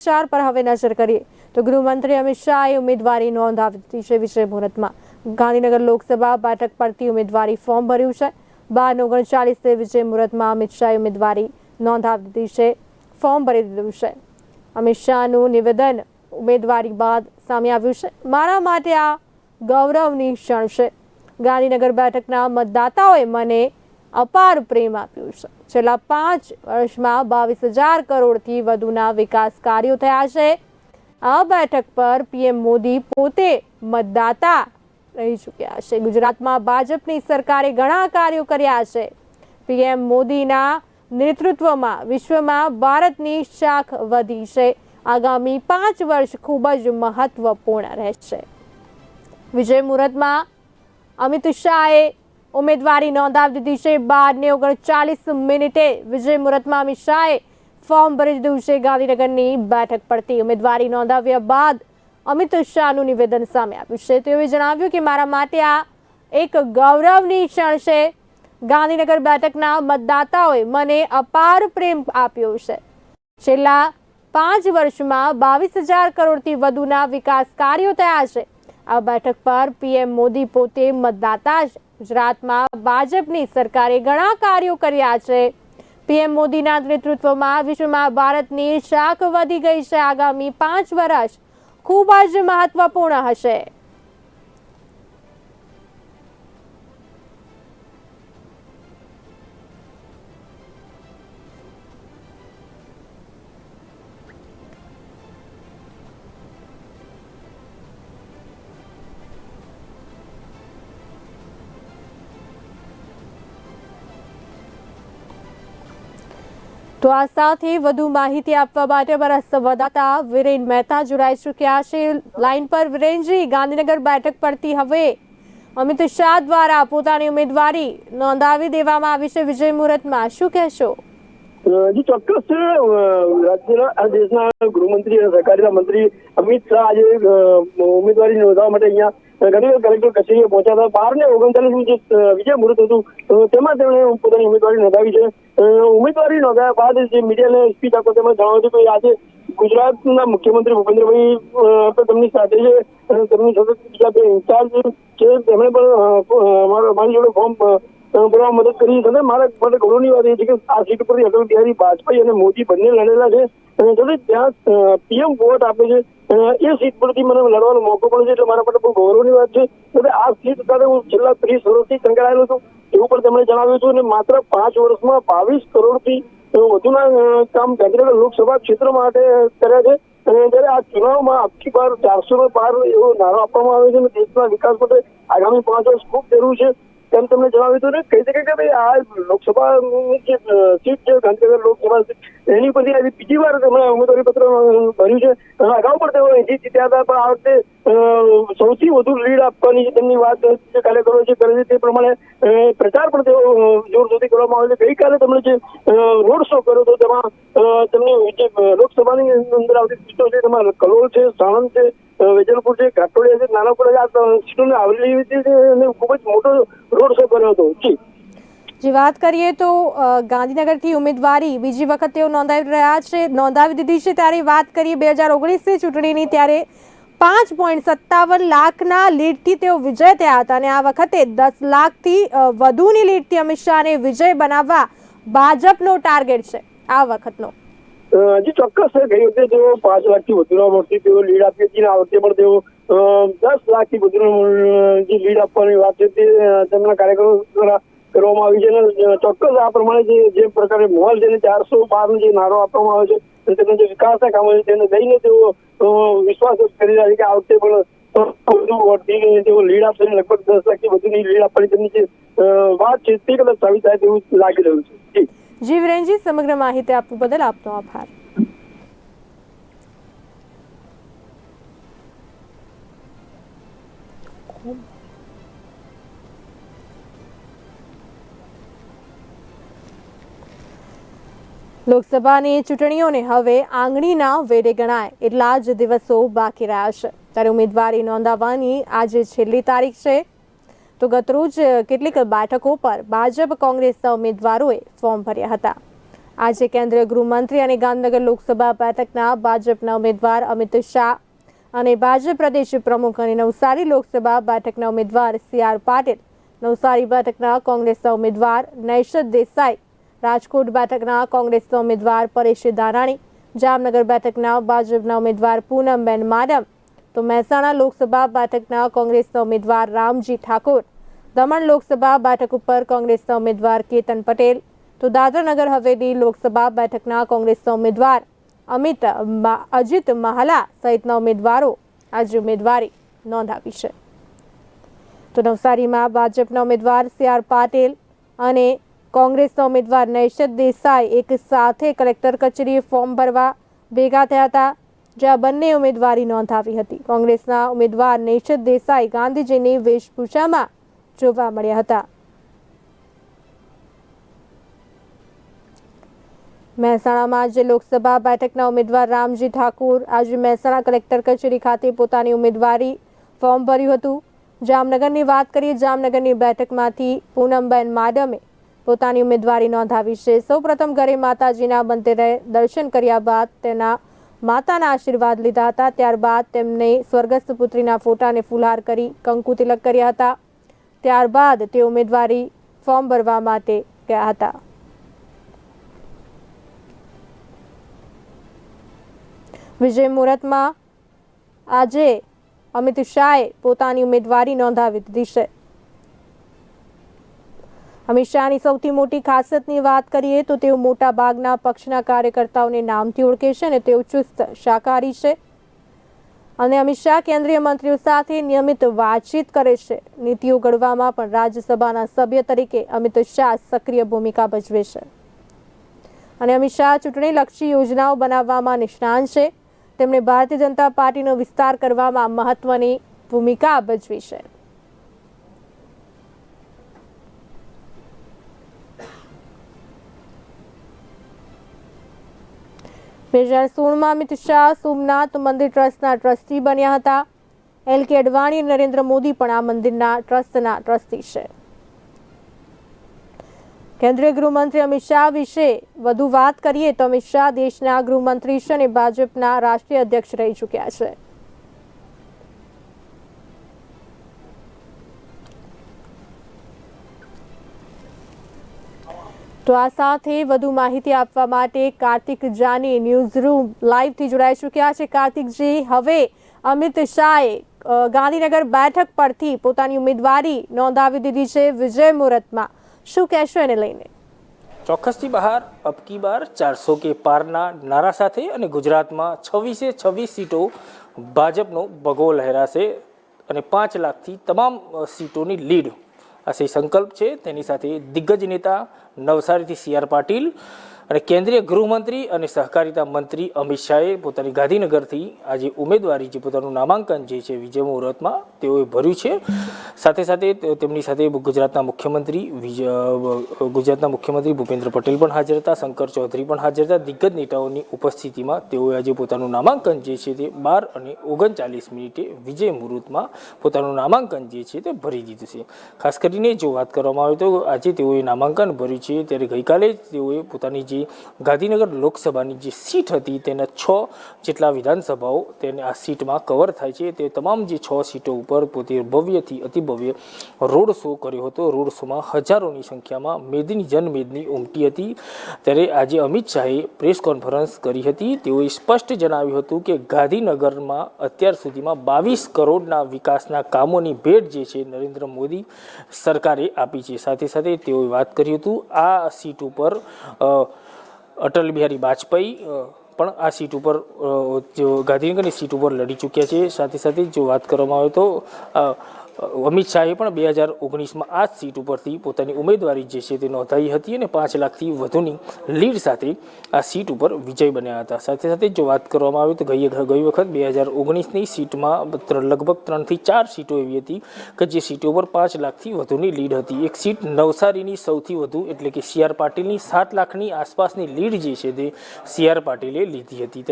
સમાચાર પર હવે નજર કરીએ તો ગૃહમંત્રી અમિત શાહે ઉમેદવારી નોંધાવી દીધી છે. વિજય મુહૂર્તમાં ગાંધીનગર લોકસભા બેઠક પરથી ઉમેદવારી ફોર્મ ભર્યું છે. 12:39 વિજય મુહૂર્તમાં અમિત શાહે ઉમેદવારી નોંધાવી દીધી છે, ફોર્મ ભરી દીધું છે. અમિત શાહનું નિવેદન ઉમેદવારી બાદ સામે આવ્યું છે. મારા માટે આ ગૌરવની ક્ષણ છે. ગાંધીનગર બેઠકના મતદાતાઓએ મને અપાર પ્રેમ આપ્યું છે. છેલ્લા 5 વર્ષમાં 22,000 કરોડથી વધુના વિકાસ કાર્યો થયા છે. આ બેઠક પર પીએમ મોદી પોતે મતદાતા રહી ચૂક્યા છે. ગુજરાતમાં ભાજપની સરકારે ઘણા કાર્યો કર્યા છે. પીએમ મોદીના નેતૃત્વમાં વિશ્વમાં ભારતની શાખ વધી છે. આગામી 5 વર્ષ ખૂબ જ મહત્વપૂર્ણ રહેશે. વિજય મુહૂર્તમાં અમિત શાહે ઉમેદવારી નોંધાવી દીધી છે. 12:39 વિજય મુહૂર્તમાં અમિત શાહે ફોર્મ ભરી દીધું છે. ગાંધીનગરની બેઠક પરથી ઉમેદવારી નોંધાવ્યા બાદ અમિત શાહનું નિવેદન સામે આવ્યું છે. તેઓએ જણાવ્યું કે મારા માટે આ એક ગૌરવની ક્ષણ છે. ગાંધીનગર બેઠકના મતદાતાઓએ મને અપાર પ્રેમ આપ્યો છે. છેલ્લા 5 વર્ષમાં 22,000 કરોડથી વધુના વિકાસ કાર્યો થયા છે. આ બેઠક પર પીએમ મોદી પોતે મતદાતા છે. ગુજરાતમાં ભાજપની સરકારે ઘણા કાર્યો કર્યા છે. પીએમ મોદીના નેતૃત્વમાં વિશ્વમાં ભારતની શાખ વધી ગઈ છે. આગામી 5 વર્ષ ખૂબ જ મહત્વપૂર્ણ હશે. તો આ સાથે વધુ માહિતી આપવા માટે અમારા સંવાદદાતા વિરેન મહેતા જોડાઈ ચૂક્યા છે લાઈન પર. વિરેનજી, ગાંધીનગર બેઠક પરથી હવે અમિત શાહ દ્વારા પોતાની ઉમેદવારી નોંધાવી દેવામાં આવી છે. વિજય મુહૂર્તમાં શું કહેશો? જી ચોક્કસ છે. રાજ્યના દેશના ગૃહમંત્રી અને સહકારીના મંત્રી અમિત શાહ આજે ઉમેદવારી નોંધાવવા માટે અહીંયા ગાંધીનગર કલેક્ટર કચેરીએ પહોંચ્યા હતા. 12:39 જે વિજય મુહૂર્ત હતું તેમાં તેમણે પોતાની ઉમેદવારી નોંધાવી છે. ઉમેદવારી નોંધાવ્યા બાદ જે મીડિયાને સ્પીચ આપતા તેમણે જણાવ્યું હતું કે આજે ગુજરાતના મુખ્યમંત્રી ભૂપેન્દ્રભાઈ તેમની સાથે છે. તેમની સાથે બીજા 2 ઇન્ચાર્જ છે. તેમણે પણ મારી જોડે ફોર્મ ભરવા મદદ કરી છે. મારા માટે ગૌરવની વાત એ છે કે આ સીટ પર અટલ બિહારી વાજપેયી અને મોદી બંને લડેલા છે. અને ત્યાં પીએમ વોટ આપે છે. એ સીટ પરથી મને લડવાનો મોકો મળ્યો છે, એટલે મારા માટે બહુ ગૌરવની વાત છે. એટલે આ સીટ સાથે હું છેલ્લા 30 વર્ષથી સંકળાયેલો છું એવું પણ તેમણે જણાવ્યું હતું. અને માત્ર 5 વર્ષમાં 22 કરોડથી વધુના કામ ગાંધીનગર લોકસભા ક્ષેત્ર માટે કર્યા છે. અને જ્યારે આ ચુનાવમાં આપકી બાર 400 પાર એવો નારો આપવામાં આવે છે અને દેશના વિકાસ માટે આગામી 5 વર્ષ ખૂબ જરૂર છે તેમ તમને જણાવ્યું હતું. ને કહી શકાય કે ભાઈ આ લોકસભાની જે સીટ છે ગાંધીનગર લોકસભા સીટ એની પરથી આજે બીજી વાર તેમણે ઉમેદવારી પત્ર ભર્યું છે. અગાઉ પણ તેઓ અહીંથી જીત્યા હતા, પણ આ વખતે સૌથી વધુ લીડ આપવાની તેમની વાત જે કાર્યકરો જે કરે છે તે પ્રમાણે પ્રચાર પણ તેઓ જોરશોરથી કરવામાં આવે છે. ગઈકાલે તેમણે જે રોડ શો કર્યો હતો તેમાં તેમની જે લોકસભાની અંદર આવતી સીટો છે તેમાં કલોલ છે, સાણંદ છે, વેજલપુર છે, ઘાટોડિયા છે, નાનાપુરા છે, આ સીટોને આવરી લીધી છે અને ખૂબ જ મોટો રોડ શો કર્યો હતો. જે વાત કરીએ તો ગાંધીનગરથી ઉમેદવારી બીજી વખત તેઓ નોંધાવી દીધી છે. ત્યારે વાત કરીએ 2019ની ચૂંટણીની, ત્યારે 5.57 લાખના લીડથી તેઓ વિજય થયા હતા. અને આ વખતે 10 લાખથી વધુની લીડથી અમિત શાહને વિજય બનાવવા ભાજપનો ટાર્ગેટ છે આ વખતનો. જી ચોક્કસ છે. ગઈ વખતે તેઓ 5 લાખથી વધુના વોટથી તેઓ લીડ આપી હતી. આ વખતે પણ તેઓ 10 લાખથી વધુનો જે લીડ આપવાની વાત છે તે તેમના કાર્યકરો દ્વારા કરવામાં આવી છે. અને ચોક્કસ આ પ્રમાણે જે પ્રકારે માહોલ છે 400 પારનો જે નારો આપવામાં આવે છે તેના જે વિકાસના કામો છે તેને લઈને તેઓ વિશ્વાસ કરી રહ્યા છે કે આ વખતે પણ વધુ વોટથી તેઓ લીડ આપશે. લગભગ 10 લાખથી વધુની લીડ આપવાની તેમની જે વાત છે તે કદાચ સાબિત થાય તેવું લાગી રહ્યું છે. જી વિરેનજી, સમગ્ર માહિતી આપવા બદલ આપનો આભાર. લોકસભાની ચૂંટણીઓને હવે આંગળીના વેઢે ગણાય એટલા જ દિવસો બાકી રહ્યા છે. ત્યારે ઉમેદવારી નોંધાવવાની આજે છેલ્લી તારીખ છે. તો ગતરોજ કેટલીક બેઠકો પર ભાજપ કોંગ્રેસના ઉમેદવારોએ ફોર્મ ભર્યા હતા. આજે કેન્દ્રીય ગૃહમંત્રી અને ગાંધીનગર લોકસભા બેઠકના ભાજપના ઉમેદવાર અમિત શાહ અને ભાજપ પ્રદેશ પ્રમુખ અને નવસારી લોકસભા બેઠકના ઉમેદવાર CR પાટીલ, નવસારી બેઠકના કોંગ્રેસના ઉમેદવાર નૈશદ દેસાઈ, રાજકોટ બેઠકના કોંગ્રેસના ઉમેદવાર પરેશ ધાનાણી, જામનગર બેઠકના ભાજપના ઉમેદવાર પૂનમબેન માડમ, તો મહેસાણા લોકસભા બેઠકના કોંગ્રેસના ઉમેદવાર રામજી ઠાકોર, દમણ લોકસભા બેઠક ઉપર કોંગ્રેસના ઉમેદવાર કેતન પટેલ, તો દાદરા નગર હવેલી લોકસભા બેઠકના કોંગ્રેસના ઉમેદવાર અજીત મહાલા સહિતના ઉમેદવારો આજે ઉમેદવારી નોંધાવી છે. તો નવસારીમાં ભાજપના ઉમેદવાર CR પાટીલ અને કોંગ્રેસના ઉમેદવાર નૈશદ દેસાઈ એક સાથે કલેક્ટર કચેરીએ ફોર્મ ભરવા ભેગા થયા હતા, જ્યાં બંને ઉમેદવારી નોંધાવી હતી. કોંગ્રેસના ઉમેદવાર નૈશદ દેસાઈ ગાંધીજીની વેશભૂષામાં જોવા મળ્યા હતા. મહેસાણામાં આજે લોકસભા બેઠકના ઉમેદવાર રામજી ઠાકોર આજે મહેસાણા કલેક્ટર કચેરી ખાતે પોતાની ઉમેદવારી ફોર્મ ભર્યું હતું. જામનગરની વાત કરીએ, જામનગરની બેઠકમાંથી પૂનમબેન માડમે પોતાની ઉમેદવારી નોંધાવી છે. સૌપ્રથમ ઘરે માતાજીના મંદિરે દર્શન કર્યા બાદ તેના માતાના આશીર્વાદ લીધા હતા. ત્યારબાદ તેમને સ્વર્ગસ્થ પુત્રીના ફોટાને ફુલહાર કરી કંકુ તિલક કર્યા હતા. ત્યારબાદ તે ઉમેદવારી ફોર્મ ભરવા માટે ગયા હતા. વિજય મુહૂર્તમાં આજે અમિત શાહે પોતાની ઉમેદવારી નોંધાવી દીધી છે. અમિત શાહની સૌથી મોટી ખાસિયતની વાત કરીએ તો તેઓ મોટા ભાગના પક્ષના કાર્યકર્તાઓને નામથી ઓળખે છે અને તેઓ ચુસ્ત શાકાહારી છે અને અમિત શાહ કેન્દ્રીય મંત્રીઓ સાથે નિયમિત વાતચીત કરે છે. નીતિઓ ઘડવામાં પણ રાજ્યસભાના સભ્ય તરીકે અમિત શાહ સક્રિય ભૂમિકા ભજવે છે અને અમિત શાહ ચૂંટણીલક્ષી યોજનાઓ બનાવવામાં નિષ્ણાત છે. તેમણે ભારતીય જનતા પાર્ટીનો વિસ્તાર કરવામાં મહત્વની ભૂમિકા ભજવી છે. બે 2016માં અમિત શાહ સોમનાથ મંદિર ટ્રસ્ટના ટ્રસ્ટી બન્યા હતા. LK અડવાણી અને નરેન્દ્ર મોદી પણ આ મંદિરના ટ્રસ્ટના ટ્રસ્ટી છે. કેન્દ્રીય ગૃહમંત્રી અમિત શાહ વિશે વધુ વાત કરીએ તો અમિત શાહ દેશના ગૃહમંત્રી છે અને ભાજપના રાષ્ટ્રીય અધ્યક્ષ રહી ચૂક્યા છે. તો આ સાથે વધુ માહિતી આપવા માટે કાર્તિક જાની ન્યૂઝરૂમ લાઈવથી જોડાઈ ચૂક્યા છે. કાર્તિકજી, હવે અમિત શાહે ગાંધીનગર બેઠક પરથી પોતાની ઉમેદવારી નોંધાવી દીધી છે. વિજય મુહૂર્તમાં શું કહેશો એને લઈને? ચોક્કસથી બહાર અબકી બાર 400 કે પારના નારા સાથે અને ગુજરાતમાં 26 સીટો ભાજપનો ભગવો લહેરાશે અને 5 લાખથી તમામ સીટોની લીડ આ સંકલ્પ છે. તેની સાથે દિગ્ગજ નેતા નવસારીથી CR પાટીલ અને કેન્દ્રીય ગૃહમંત્રી અને સહકારિતા મંત્રી અમિત શાહે પોતાની ગાંધીનગરથી આજે ઉમેદવારી જે પોતાનું નામાંકન જે છે વિજય મુહૂર્તમાં તેઓએ ભર્યું છે. સાથે સાથે તેમની સાથે ગુજરાતના મુખ્યમંત્રી ભૂપેન્દ્ર પટેલ પણ હાજર હતા, શંકર ચૌધરી પણ હાજર હતા. દિગ્ગજ નેતાઓની ઉપસ્થિતિમાં તેઓએ આજે પોતાનું નામાંકન જે છે તે 12:39 વિજય મુહૂર્તમાં પોતાનું નામાંકન જે છે તે ભરી દીધું છે. ખાસ કરીને જો વાત કરવામાં આવે તો આજે તેઓએ નામાંકન ભર્યું છે ત્યારે ગઈકાલે તેઓએ પોતાની જે ગાંધીનગર લોકસભાની જે સીટ હતી તેના 6 જેટલા વિધાનસભાઓ તેને આ સીટમાં કવર થાય છે. તે તમામ જે 6 સીટો ઉપર પોતે ભવ્યથી અતિભવ્ય રોડ શો કર્યો હતો. રોડ શોમાં હજારોની સંખ્યામાં જનમેદની ઉમટી હતી. ત્યારે આજે અમિત શાહે પ્રેસ કોન્ફરન્સ કરી હતી. તેઓએ સ્પષ્ટ જણાવ્યું હતું કે ગાંધીનગરમાં અત્યાર સુધીમાં 22 કરોડના વિકાસના કામોની ભેટ જે છે નરેન્દ્ર મોદી સરકારે આપી છે. સાથે સાથે તેઓએ વાત કરી હતું આ સીટ ઉપર અટલ બિહારી વાજપેયી પણ આ સીટ ઉપર જો ગાંધીનગરની સીટ ઉપર લડી ચૂક્યા છે. સાથે સાથે જો વાત કરવામાં આવે તો અમિત શાહે પણ 2019માં આ સીટ ઉપરથી પોતાની ઉમેદવારી જે છે તે નોંધાવી હતી અને 5 લાખથી વધુની લીડ સાથે આ સીટ ઉપર વિજય બન્યા હતા. સાથે સાથે જો વાત કરવામાં આવે તો ગઈ વખત 2019ની સીટમાં લગભગ 3 થી 4 સીટો એવી હતી કે જે સીટો પર 5 લાખથી વધુની લીડ હતી. એક સીટ નવસારીની સૌથી વધુ એટલે કે CR પાટીલની 7 લાખની આસપાસની લીડ જે છે તે CR પાટીલે લીધી હતી.